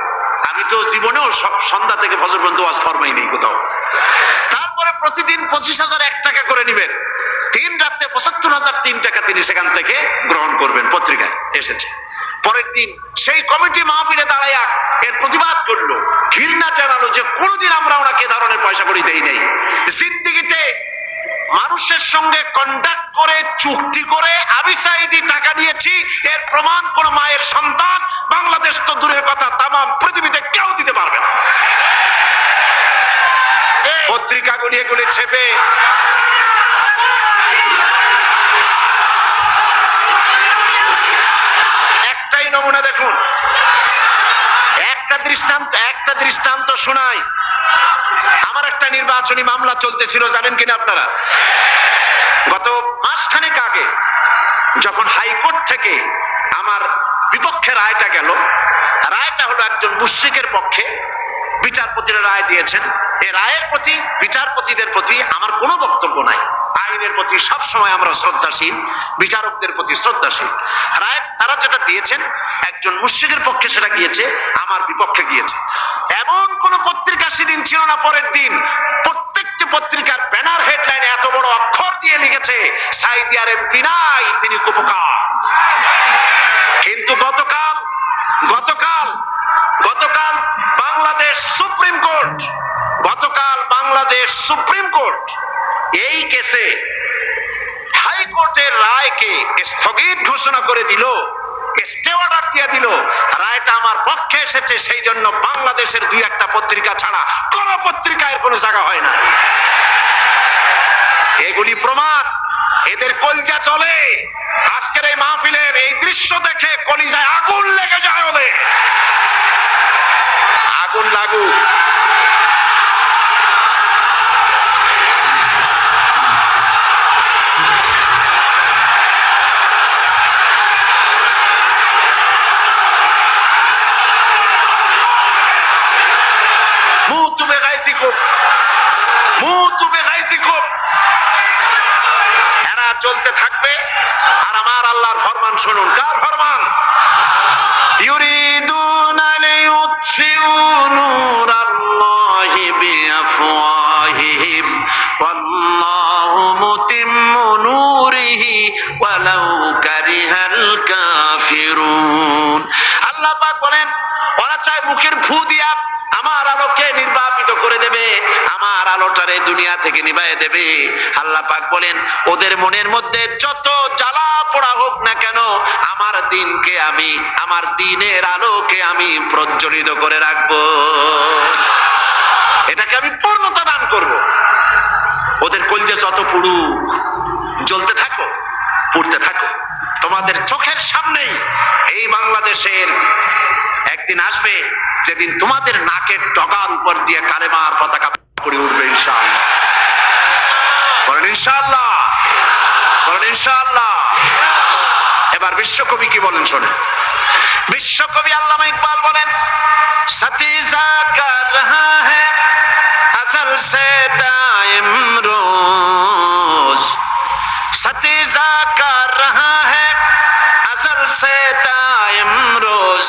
আমি তো জীবনেও সন্ধ্যা থেকে ফজর পর্যন্ত ওয়াজ ফরমাই নেই কোথাও। তারপরে প্রতিদিন 25,001 টাকা করে নিবেন, 3 রাত্রে 75,003 টাকা তিনি সেখান থেকে গ্রহণ করবেন, পত্রিকায় এসেছে। পরের দিন সেই কমিটি মাহফিলে দাঁড়াইয়া এর প্রতিবাদ করলো, ঘৃণা জানালো যে কোনোদিন আমরা ওনাকে ধরনের পয়সা করি দেই নাই। জিন্দেগিতে মানুষের সঙ্গে কন্ট্যাক্ট করে, চুক্তি করে আমি সাইদি টাকা নিয়েছি, এর প্রমাণ কোন মায়ের সন্তান, বাংলাদেশ তো দূরের কথা, তামাম পৃথিবীতে কেউ দিতে পারবে না। পত্রিকাগুলি এগুলি ছেপে একটাই নমুনা দেখুন, একটা দৃষ্টান্ত শোনাই। আমার একটা নির্বাচনী মামলা চলতেছিল, জানেন কিনা আপনারা? গত মাসখানেক আগে যখন হাইকোর্ট থেকে আমার বিপক্ষে রায়টা গেল, রায়টা হলো একজন মুশরিকের পক্ষে, বিচারপতিরা রায় দিয়েছেন। এই রায়ের প্রতি, বিচারপতিদের প্রতি আমার কোনো বক্তব্য নাই। আইনের প্রতি সবসময় আমরা শ্রদ্ধাশীল, বিচারকদের প্রতি শ্রদ্ধাশীল। রায় তারা যেটা দিয়েছেন, একজন মুশরিকের পক্ষে সেটা গিয়েছে, আমার বিপক্ষে গিয়েছে। এমন কোন পত্রিকা সেদিন ছিল না, পরের দিন প্রত্যেকটি পত্রিকার ব্যানার হেডলাইনে এত বড় অক্ষর দিয়ে লিখেছে সাইদি আর এমপি নাই, তিনি কুপকার। কিন্তু গতকাল বাংলাদেশ সুপ্রিম কোর্ট এই কেসে হাইকোর্টের রায়কে স্থগিত ঘোষণা করে দিল, স্টে অর্ডার দিয়ে দিল। রায়টা আমার পক্ষে এসেছে, সেই জন্য বাংলাদেশের 2-1টা পত্রিকা ছাড়া কোন পত্রিকায় কোনো জায়গা হয় না। এগুলি প্রমাণ, এদের কলিজা চলে। আজকের এই মাহফিলের এই দৃশ্য দেখে কলিজায় আগুন লেগে যায়, ওদের আগুন লাগুক। এরা চলতে থাকবে, আর আমার আল্লাহর ফরমান শুনুন। কার ফরমান? ইউরিদুনা লিইউতফিউ নূরাল্লাহি বিআফওয়াহিহিম ওয়াল্লাহু মুতিম্মু নূরিহি ওয়ালাউ কারিহাল কাফিরুন। আল্লাহ পাক বলেন, ওরা চায় মুখের ফু দিয়া আমার আলোকে নির্বাপিত করে দেবে, আমার আলোটারে দুনিয়া থেকে নিভাইয়ে দেবে। আল্লাহ পাক বলেন, ওদের মনের মধ্যে যত জ্বালা পোড়া হোক না কেন, আমার দিনকে আমি, আমার দিনের আলোকে আমি প্রজ্বলিত করে রাখবো। এটাকে আমি পূর্ণতা দান করব। ওদের কলজে যত পুড়ুক, জ্বলতে থাকো, পুড়তে থাকো। তোমাদের চোখের সামনেই এই বাংলাদেশের একদিন আসবে যেদিন তোমাদের নাকের ডগার উপর দিয়ে কালেমার পতাকা পড়ে উঠবে ইনশাআল্লাহ। বলেন ইনশাআল্লাহ, বলেন ইনশাআল্লাহ। এবার বিশ্বকবি কি বলেন শোনেন। বিশ্বকবি আল্লামা ইকবাল বলেন, সতীজা কর রহা হ্যায় अजल से दाइम रोज, सतीजा कर रहा है अजल से दाइम रोज,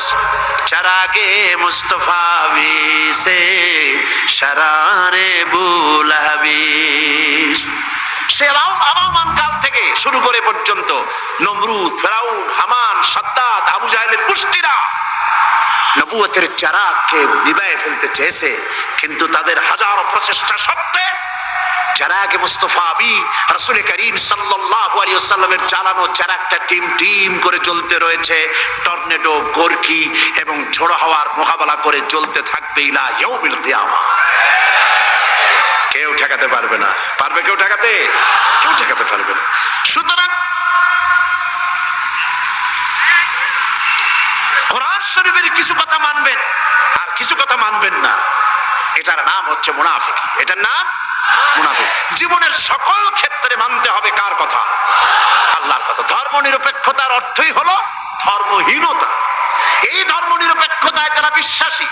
चरागे मुस्तफावी से शरारे बुलहबीस। সে আবামান কাল থেকে শুরু করে পর্যন্ত নমরুদ, ফেরাউন, হামান, সাদ্দাত, আবু জাহেলের গোষ্ঠীরা নবুয়তের চারাগকে নিভায়ে ফেলতে চেয়েছে, কিন্তু তাদের হাজারো প্রচেষ্টা সত্ত্বে চারাগে মুস্তাফা আবি রাসূল করিম সাল্লাল্লাহু আলাইহি ওয়াসাল্লামের জ্বালানো চারাগটা টিম টিম করে জ্বলতে রয়েছে। টর্নেডো, গর্কি এবং ঝড়ো হাওয়ার মোকাবেলা করে জ্বলতে থাকবে ইলা ইয়াউমিল কিয়ামা। কেউ ঠেকাতে পারবে না। পারবে কেউ ঠেকাতে? কেউ ঠেকাতে পারবে না। সুতরাং কোরআন শরীফের কিছু কথা মানবেন আর কিছু কথা মানবেন না, এটার নাম হচ্ছে মুনাফিকি। এটার নাম মুনাফিক। জীবনের সকল ক্ষেত্রে মানতে হবে কার কথা? আল্লাহর কথা। ধর্ম নিরপেক্ষতার অর্থই হলো ধর্মহীনতা। এই ধর্ম নিরপেক্ষতায় যারা বিশ্বাসী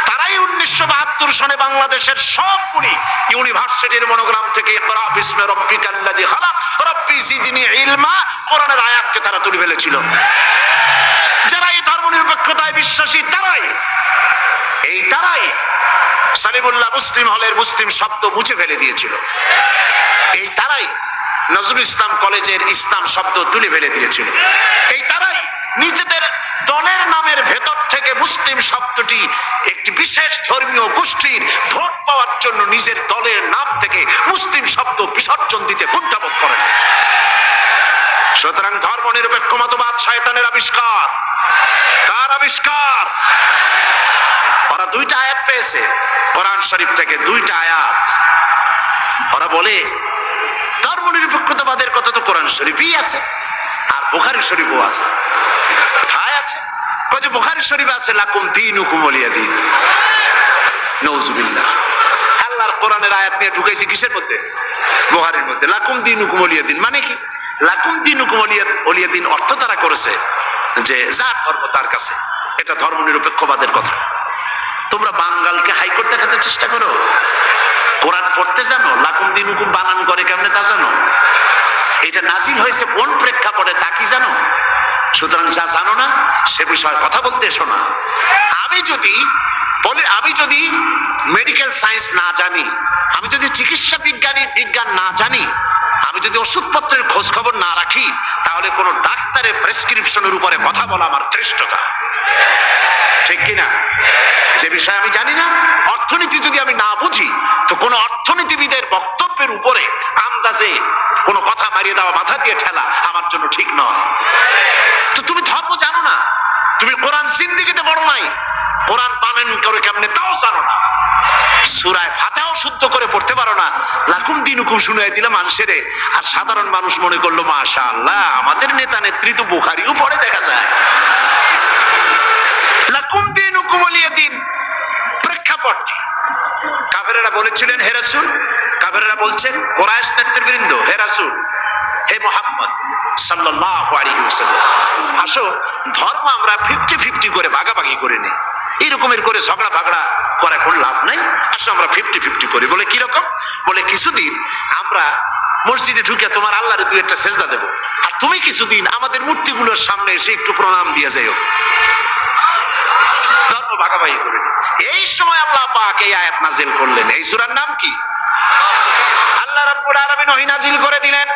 তারাই 1972 সনে বাংলাদেশের সবগুলি ইউনিভার্সিটির মনোগ্রাম থেকে ইকরা বিসমি রাব্বিকাল্লাযী খালাক রব্বি জিদনি ইলমা কোরআনের আয়াতকে তারা তুলে ফেলেছিল। যারা এই ধর্ম নিরপেক্ষতায় বিশ্বাসী তারাই সালিমুল্লাহ মুসলিম হলের মুসলিম শব্দ মুছে ফেলে দিয়েছিল। এই তারাই নজরুল ইসলাম কলেজের ইসলাম শব্দ তুলে ফেলে দিয়েছিল। এই তারাই নিজেদের দলের নামের ভেতর থেকে মুসলিম শব্দটি একটি বিশেষ ধর্মীয় গোষ্ঠীর ভোট পাওয়ার জন্য নিজের দলের নাম থেকে মুসলিম শব্দ বিসর্জন দিতে কুণ্ঠাবোধ করে না। সুতরাং ধর্ম নিরপেক্ষ মতবাদ শয়তানের আবিষ্কার। কার আবিষ্কার? ওরা দুইটা আয়াত পেয়েছে কোরআন শরীফ থেকে, দুইটা আয়াত। ওরা বলে ধর্ম নিরপেক্ষতাবাদের কথা তো কোরআন শরীফই আছে আর বুখারী শরীফও আছে। কোথায় আছে? কই যে বুখারী শরীফে আছে লাকুম দীনুকুম ওয়ালিয়া দীন। নাউযুবিল্লাহ। আল্লাহর কোরআনের আয়াত নিয়ে ঢুকাইছে কিসের মধ্যে? বুখারীর মধ্যে। লাকুম দীনুকুম ওয়ালিয়া দীন মানে কি? লাকুম দীনুকুম ওয়ালিয়া দীন অর্থ তারা করেছে যে যার ধর্ম তার কাছে। এটা ধর্ম নিরপেক্ষবাদের কথা। তোমরা বাঙ্গালকে হাইকোর্ট দেখাতে চেষ্টা করো, কোরআন পড়তে জানো, লাকুম দীনুকুম বানান করে কেমনে তা জানো, এটা নাজিল হয়েছে কোন প্রেক্ষাপটে তা কি জানো? সুতরাং যা জানো না সে বিষয়ে কথা বলতে এসো না। আমি যদি মেডিকেল সায়েন্স না জানি, আমি যদি চিকিৎসা বিজ্ঞান না জানি, আমি যদি ওষুধপত্রের খোঁজ খবর না রাখি, তাহলে কোন ডাক্তারের প্রেসক্রিপশনের উপরে কথা বলা আমার ধৃষ্টতা। ঠিক কিনা? যে বিষয় আমি জানি না, অর্থনীতি যদি আমি না বুঝি, তো কোন অর্থনীতিবিদের বক্তব্যের উপরে আন্দাজে কোন কথা মারিয়ে দেওয়া, মাথা দিয়ে ঠেলা আমার জন্য ঠিক নয়। তো তুমি ধর্ম জানো না, তুমি কোরআন জিন্দেগিতে পড়ো নাই, কোরআন বানান করে কেমনে তাও জানো না, সূরা ফাতিহাও শুদ্ধ করে পড়তে পারো না, লাকুম দীনুকুম শুনাই দিলে মানুষেরে, আর সাধারণ মানুষ মনে করলো মাশাআল্লাহ আমাদের নেতা নেত্রী তো বুখারীও পড়ে দেখা যায়। লাকুম দীনুকুম ওয়ালিয়া দীন প্রেক্ষাপট কি? কাফেরেরা বলেছিলেন হে রাসূল, কাফেরেরা বলছেন কুরাইশ নেতৃবৃন্দ, হে রাসূল, হে মুহাম্মদ সাল্লাল্লাহু আলাইহি ওয়াসাল্লাম, আসো ধর্ম আমরা 50-50 করে ভাগাভাগি করে নিই। এইরকমের করে ঝগড়া ভাগড়া করে কোন লাভ নাই, আসো আমরা 50-50 করি। বলে কি রকম? বলে কিছুদিন আমরা মসজিদে ঢুকে তোমার আল্লাহরে দুই একটা সেজদা দেব, আর তুমি কিছুদিন আমাদের মূর্তিগুলোর সামনে এসে একটু প্রণাম দিয়ে যাইও। ধর্ম ভাগাভাগি করে নিই। এই সময় আল্লাহ পাক এই আয়াত নাজিল করলেন। এই সূরার নাম কি? আল্লাহ রাব্বুল আলামিন ওহী নাজিল করে দিলেন,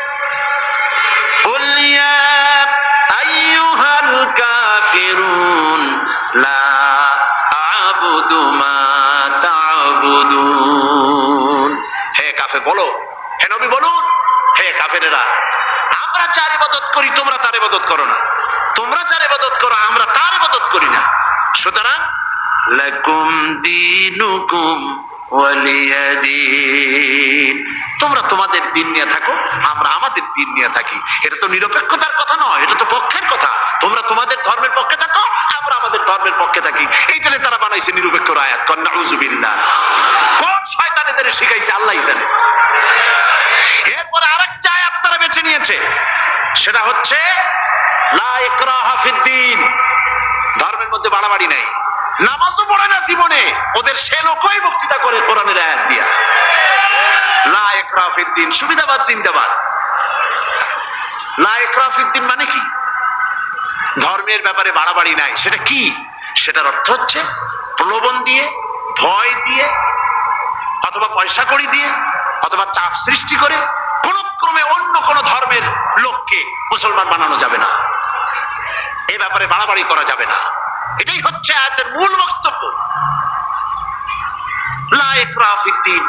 কুল ইয়া আইয়ুহাল কাফিরুন লা আ'বুদু মা তা'বুদুন। হে কাফের বলো, হে নবী বলুন, হে কাফেরেরা, আমরা যার ইবাদত করি তোমরা তার ইবাদত করো না, তোমরা যার ইবাদত করো আমরা তার ইবাদত করি না। সুতরাং লাকুম দীনুকুম ওয়ালিয়া দীন। তোমরা তোমাদের দিন নিয়ে থাকো, আমরা আমাদের দিন নিয়ে থাকি। এটা তো নিরপেক্ষতার কথা নয়, এটা তো পক্ষের কথা। তোমরা তোমাদের ধর্মের পক্ষে থাকো, আমরা আমাদের ধর্মের পক্ষে থাকি। এইটারে তারা বানাইছে নিরপেক্ষর আয়াত। কন্যা নাউযুবিল্লাহ। কোন শয়তান এদের শিখাইছে আল্লাহই জানে। এরপরে আরেকটা আয়াত তারা বেছে নিয়েছে, সেটা হচ্ছে লা ইকরাহা ফিদ্দিন। ধর্মের মধ্যে বাড়াবাড়ি নাই। নামাজও পড়ে না জীবনে, ওদের সে লোকই বক্তৃতা করে কোরআনের আয়াত দিয়া। লা ইকরাহা ফিদ্দিন, সুবিধাবাদ জিন্দাবাদ। লা ইকরাহা ফিদ্দিন মানে কি? ধর্মের ব্যাপারে বাড়াবাড়ি নাই। সেটা কি? সেটার অর্থ হচ্ছে প্রলোভন দিয়ে, ভয় দিয়ে, অথবা পয়সা কড়ি দিয়ে, অথবা চাপ সৃষ্টি করে কোন ক্রমে অন্য কোন ধর্মের লোককে মুসলমান বানানো যাবে না। এই ব্যাপারে বাড়াবাড়ি করা যাবে না। এটাই হচ্ছে আয়াতের মূল বক্তব্য। লা ইকরাহা ফিদ্দিন,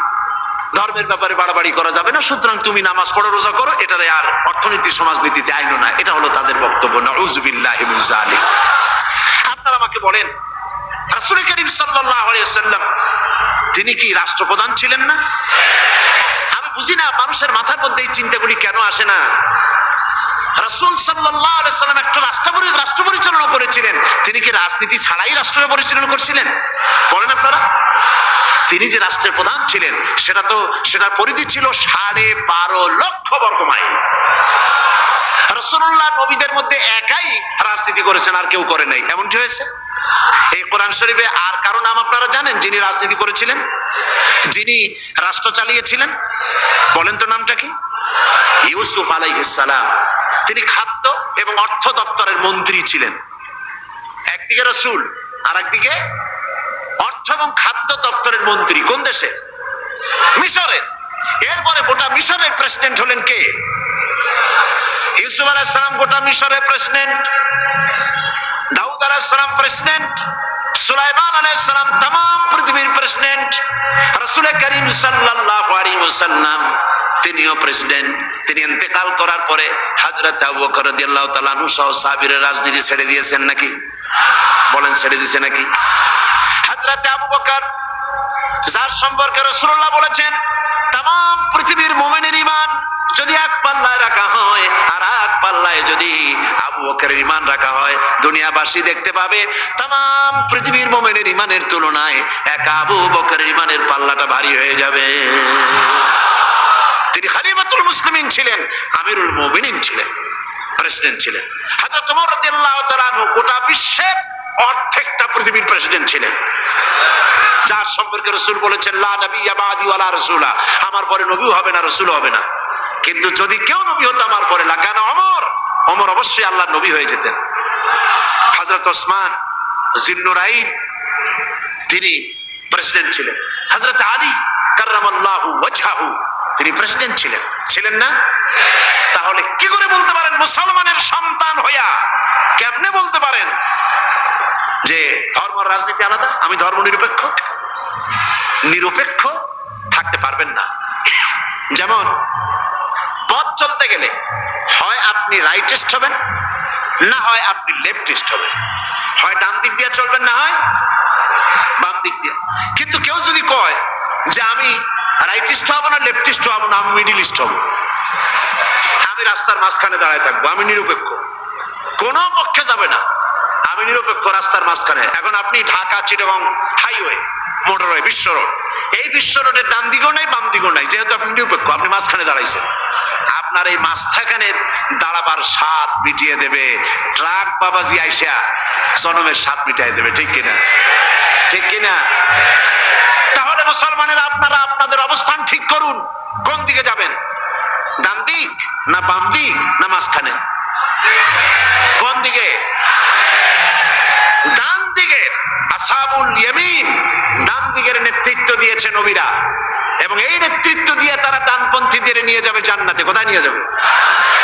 ধর্মের ব্যাপারে বাড়াবাড়ি করা যাবে না, সুতরাং তুমি নামাজ পড়ো, রোজা করো, এটারে আর অর্থনীতি সমাজনীতিতে আইনো না। এটা হলো তাদের বক্তব্য। নাউযুবিল্লাহি মিন যালিক। আপনারা আমাকে বলেন, রাসূল করিম সাল্লাল্লাহু আলাইহি ওয়াসাল্লাম তিনি কি রাষ্ট্রপ্রধান ছিলেন না? আমি বুঝি না মানুষের মাথার মধ্যে এই চিন্তাগুলি কেন আসে না। রাসূল সাল্লাল্লাহু আলাইহি ওয়াসাল্লাম একটা রাষ্ট্র পরিচালনা করেছিলেন। তিনি কি রাজনীতি ছাড়াই রাষ্ট্র পরিচালনা করেছিলেন? বলেন আপনারা। তিনি যে রাষ্ট্রের প্রধান ছিলেন, সেটার পরিধি ছিল 12.5 লক্ষ বর্গ মাইল। রাসূলুল্লাহ নবীদের মধ্যে একাই রাজনীতি করেছেন, আর কেউ করে নাই। এমনটি হয়েছে। এই কোরআন শরীফে আর কারো নাম আপনারা জানেন যিনি রাজনীতি করেছিলেন, যিনি রাষ্ট্র চালিয়েছিলেন? বলেন তো নামটা কি? ইউসুফ আলাইহিস সালাম। তিনি খাদ্য এবং অর্থ দপ্তরের মন্ত্রী ছিলেন। একদিকে রাসূল, আর একদিকে অর্থ এবং খাদ্য দপ্তরের মন্ত্রী। কোন দেশে? মিশরের। এরপরে গোটা মিশরের প্রেসিডেন্ট হলেন কে? ইউসুফ আলাইহিস সালাম গোটা মিশরের প্রেসিডেন্ট, দাউদ আলাইহিস সালাম প্রেসিডেন্ট, সুলাইমান আলাইহিস সালাম तमाम পৃথিবীর প্রেসিডেন্ট, রাসূল করিম সাল্লাল্লাহু আলাইহি ওয়াসাল্লাম তিনিও প্রেসিডেন্ট। তিনি ইন্তেকাল করার পরে হযরত আবু বকর রাদিয়াল্লাহু তাআলা আনহু সহ সাহাবীরা রাজনীতি ছেড়ে দিয়েছেন নাকি? বলেন, ছেড়ে দিয়েছে নাকি? হযরত আবু বকর, যার সম্পর্কে রাসূলুল্লাহ বলেছেন तमाम পৃথিবীর মুমিনের ঈমান যদি এক পাল্লায় রাখা হয়, আর এক পাল্লায় যদি আবু বকরের ঈমান রাখা হয়, দুনিয়াবাসী দেখতে পাবে तमाम পৃথিবীর মুমিনের ঈমানের তুলনায় এক আবু বকরের ঈমানের পাল্লাটা ভারী হয়ে যাবে। তিনি খলিফাতুল মুসলিমিন ছিলেন, আমিরুল মুমিনিন ছিলেন, প্রেসিডেন্ট ছিলেন। হযরত ওমর রাদিয়াল্লাহু তাআলা আনহু গোটা বিশ্বের অর্ধেকটা পৃথিবীর প্রেসিডেন্ট ছিলেন, যার সম্পর্কে রাসূল বলেছেন লা নবিয়্যা বাদি ওয়ালা রাসূলা, আমার পরে নবীও হবে না, রাসূলও হবে না। কিন্তু যদি কেউ নবী হতো আমার পরে, লাকানা ওমর অবশ্যই আল্লাহর নবী হয়ে যেতেন। হযরত ওসমান জিন্নুরাইন তিনি প্রেসিডেন্ট ছিলেন। হযরত আলী কাররামাল্লাহু ওয়াজহাহু তিনি প্রেসিডেন্ট ছিলেন না? তাহলে কি করে বলতে পারেন মুসলমানের সন্তান হইয়া, কেমনে বলতে পারেন যে ধর্ম রাজনীতি আলাদা, আমি ধর্ম নিরপেক্ষ? নিরপেক্ষ থাকতে পারবেন না। যেমন পথ চলতে গেলে হয় আপনি রাইটিস্ট হবেন, না হয় আপনি লেফটিস্ট হবেন। হয় ডান দিক দিয়ে চলবেন, না হয় বাম দিক দিয়ে। কিন্তু কেউ যদি কয় যে আমি রাইটিস্ট হব না, লেফটিস্ট হব না, আমি মিডিলিস্ট হব, আমি রাস্তার মাঝখানে দাঁড়ায় থাকবো, আমি নিরপেক্ষ, কোনো পক্ষে যাবে না, আমি নিরপেক্ষ রাস্তার মাঝখানে। এখন আপনি ঢাকা চিটাগং হাইওয়ে, মোটরওয়ে, বিশ্ব রোড, এই বিশ্ব রোডের ডান দিকেও নাই, বাম দিকেও নাই, যেহেতু আপনি নিরপেক্ষ, আপনি মাঝখানে দাঁড়াইছেন। আপনার এই মাঝখানে দাঁড়াবার স্বাদ মিটিয়ে দেবে ট্রাক বাবাজি আইসা, জনমের স্বাদ মিটিয়ে দেবে। ঠিক কিনা? ঠিক কিনা? তাহলে মুসলমানেরা আপনারা আপনাদের অবস্থান ঠিক করুন, কোন দিকে যাবেন? ডান দিক না বাম দিক না মাঝখানে? কোন দিকে? ডান দিকে। আসহাবুল ইয়ামিন, ডান দিকের নেতৃত্ব দিয়েছে নবীরা, এবং এই নেতৃত্ব দিয়ে তারা ডানপন্থীদের নিয়ে যাবে জান্নাতে। কোথায় নিয়ে যাবে?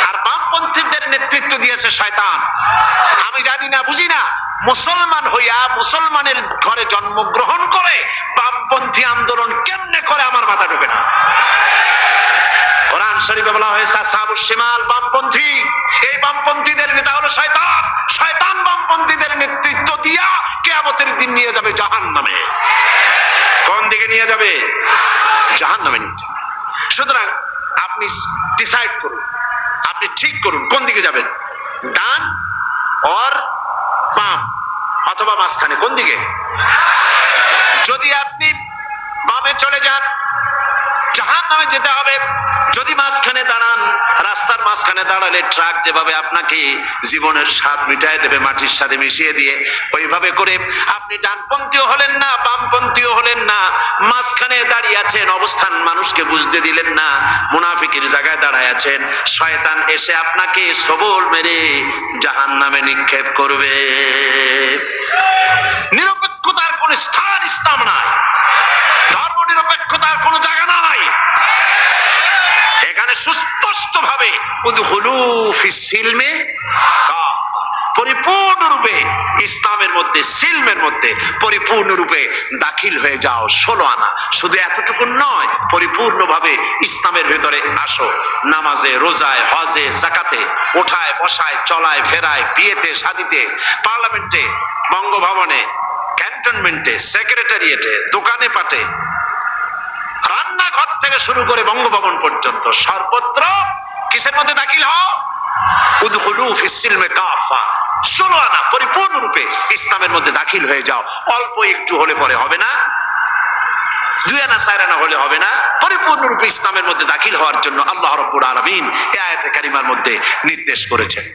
আর বামপন্থীদের নেতৃত্ব দিয়েছে শয়তান। আমি জানি না, বুঝি না, মুসলমান হইয়া মুসলমানের ঘরে জন্মগ্রহণ করে বামপন্থী আন্দোলন কেমনে করে, আমার মাথা ঢোকে না। কোরআন শরীফে বলা হয়েছে আসহাবুশ শিমাল, বামপন্থী। এই বামপন্থীদের নেতা হলো শয়তান। শয়তান বামপন্থীদের নেতৃত্ব দিয়া কিয়ামতের দিন নিয়ে যাবে জাহান্নামে। কোন দিকে নিয়ে যাবে? জাহান্নামে নিয়ে যাবে। সুতরাং আপনি ডিসাইড করুন, আপনি ঠিক করুন কোন দিকে যাবেন, ডান অর বাম অথবা মাঝখানে, কোন দিকে? যদি আপনি বামে চলে যান জাহান্নামে যেতে হবে। যদি মাঝখানে দাঁড়ান, রাস্তার মাঝখানে দাঁড়ালে ট্রাক যেভাবে আপনাকে জীবনের স্বাদ মিটায় দেবে মাটির সাথে মিশিয়ে দিয়ে, ওইভাবে করে আপনি ডানপন্থীও হলেন না বামপন্থীও হলেন না, মাঝখানে দাঁড়িয়ে আছেন, অবস্থান মানুষকে বুঝতে দিলেন না, মুনাফিকের জায়গায় দাঁড়ায় আছেন। শয়তান এসে আপনাকে সবল মেরে জাহান্নামে নিক্ষেপ করবে। নিরপেক্ষতার কোন স্থান ইসলাম নাই, ধর্ম নিরপেক্ষতার কোন জায়গা নাই। এখানে সুস্পষ্ট ভাবে উদখুলু ফিস সিলমে পরিপূর্ণরূপে ইসলামের মধ্যে, সিলমের মধ্যে পরিপূর্ণরূপে দাখিল হয়ে যাও। 16 আনা শুধু এতটুকু নয়, পরিপূর্ণভাবে ইসলামের ভেতরে আসো। নামাজে, রোজায়, হজে, যাকাতে, ওঠায় বসায়, চলায় ফেরায়, বিয়েতে শাদিতে, পার্লামেন্টে, বঙ্গভবনে, ক্যান্টনমেন্টে, সেক্রেটারিয়েটে, দোকানে পাটে, রান্নাঘর থেকে শুরু করে বঙ্গভবন পর্যন্ত সর্বত্র কিসের মধ্যে দাখিল হও? উদখুলু ফিস সিলমে কাফা। 16 আনা পরিপূর্ণরূপে ইসলামের মধ্যে দাখিল হয়ে যাও। অল্প একটু হলে পরে হবে না, 2 আনা 4 আনা হলে হবে না। পরিপূর্ণরূপে ইসলামের মধ্যে দাখিল হওয়ার জন্য আল্লাহ রাব্বুল আলামিন এই আয়াতে কারিমার মধ্যে নির্দেশ করেছেন।